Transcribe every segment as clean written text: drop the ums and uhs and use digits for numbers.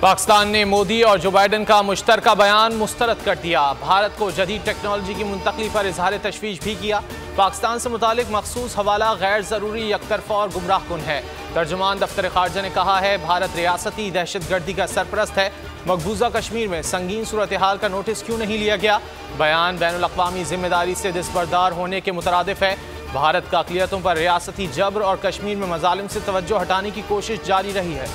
पाकिस्तान ने मोदी और जो बाइडन का मुश्तरका बयान मुस्तरद कर दिया। भारत को जदीद टेक्नोलॉजी की मुंतकली पर इजहार तशवीश भी किया। पाकिस्तान से मुतालिक मखसूस हवाला गैर ज़रूरी, यकतरफा और गुमराह कुन है। तर्जुमान दफ्तर खारजा ने कहा है, भारत रियासती दहशत गर्दी का सरपरस्त है। मकबूजा कश्मीर में संगीन सूरत हाल का नोटिस क्यों नहीं लिया गया? बयान बैनुल अक़वामी जिम्मेदारी से दस्तबरदार होने के मुतरादिफ है। भारत का अक़लियतों पर रियासती जबर और कश्मीर में मजालिम से तवज्जो हटाने की कोशिश जारी रही है।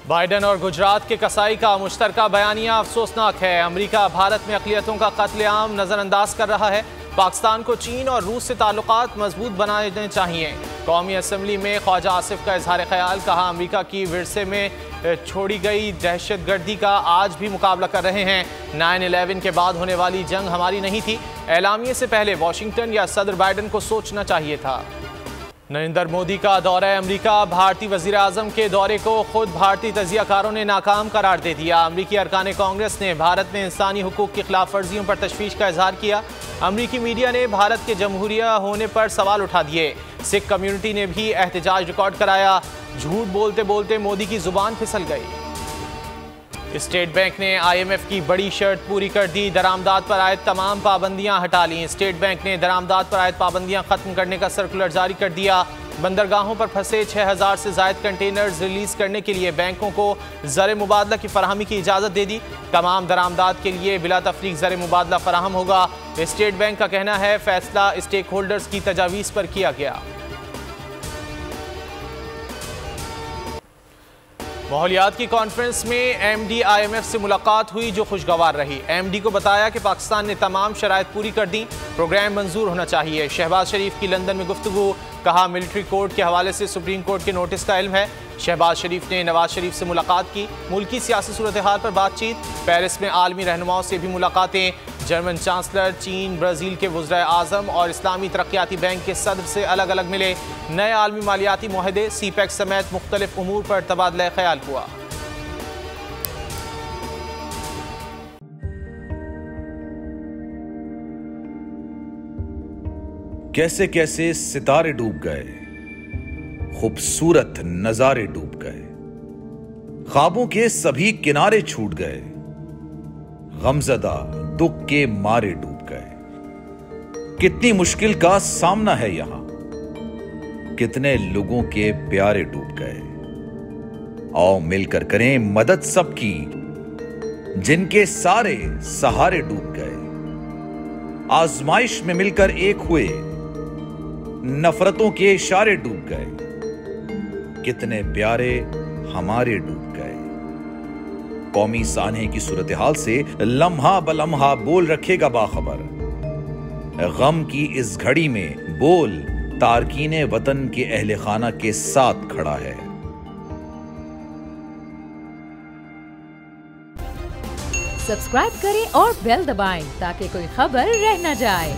बाइडन और गुजरात के कसाई का मुश्तरका बयानिया अफसोसनाक है। अमरीका भारत में अक़लियतों का कत्लेआम नज़रअंदाज कर रहा है। पाकिस्तान को चीन और रूस से ताल्लुकात मजबूत बनाने चाहिए। कौमी असम्बली में ख्वाजा आसिफ का इजहार ख्याल, कहा अमरीका की विरसे में छोड़ी गई दहशत गर्दी का आज भी मुकाबला कर रहे हैं। 9/11 के बाद होने वाली जंग हमारी नहीं थी। एलामिये से पहले वाशिंगटन या सदर बाइडन को सोचना चाहिए था। नरेंद्र मोदी का दौरा अमरीका, भारतीय वज़ीर आज़म के दौरे को खुद भारतीय तजियाकारों ने नाकाम करार दे दिया। अमरीकी अरकान कांग्रेस ने भारत में इंसानी हुकूक की खिलाफ वर्जियों पर तशवीश का इजहार किया। अमरीकी मीडिया ने भारत के जमहूरिया होने पर सवाल उठा दिए। सिख कम्युनिटी ने भी एहतजाज रिकॉर्ड कराया। झूठ बोलते बोलते मोदी की जुबान फिसल गई। स्टेट बैंक ने IMF की बड़ी शर्त पूरी कर दी। दरामदाद पर आयद तमाम पाबंदियां हटा लीं। स्टेट बैंक ने दरामदाद पर आयद पाबंदियां खत्म करने का सर्कुलर जारी कर दिया। बंदरगाहों पर फंसे 6000 से ज़ायद कंटेनर्स रिलीज करने के लिए बैंकों को ज़र मुबादला की फराहमी की इजाज़त दे दी। तमाम दरामदाद के लिए बिला तफरीक ज़र मुबादला फराहम होगा। स्टेट बैंक का कहना है, फैसला स्टेक होल्डर्स की तजावीज़ पर किया गया। माहौलियात की कॉन्फ्रेंस में MD IMF से मुलाकात हुई, जो खुशगवार रही। MD को बताया कि पाकिस्तान ने तमाम शराइत पूरी कर दी, प्रोग्राम मंजूर होना चाहिए। शहबाज शरीफ की लंदन में गुफ्तगू, कहा मिलिट्री कोर्ट के हवाले से सुप्रीम कोर्ट के नोटिस का इल्म है। शहबाज शरीफ ने नवाज शरीफ से मुलाकात की, मुल्की सियासी सूरत हाल पर बातचीत। पेरिस में आलमी रहनुमाओं से भी मुलाकातें। जर्मन चांसलर, चीन, ब्राज़ील के वज़ीर आज़म और इस्लामी तरक्याती बैंक के सदर से अलग अलग मिले। नए आलमी मालियाती मुआहदे, CPEC समेत मुख्तलिफ उमूर पर तबादला ख्याल हुआ। कैसे कैसे सितारे डूब गए, खूबसूरत नजारे डूब गए, ख्वाबों के सभी किनारे छूट गए, गमजदा दुख के मारे डूब गए। कितनी मुश्किल का सामना है यहां, कितने लोगों के प्यारे डूब गए। आओ मिलकर करें मदद सबकी, जिनके सारे सहारे डूब गए। आजमाइश में मिलकर एक हुए, नफरतों के इशारे डूब गए। कितने प्यारे हमारे डूब गए। कौमी सानहे की सूरत हाल से लम्हा बलम्हा बोल रखेगा बाखबर। गम की इस घड़ी में बोल तारकीने वतन के अहले खाना के साथ खड़ा है। सब्सक्राइब करें और बेल दबाएं ताकि कोई खबर रह न जाए।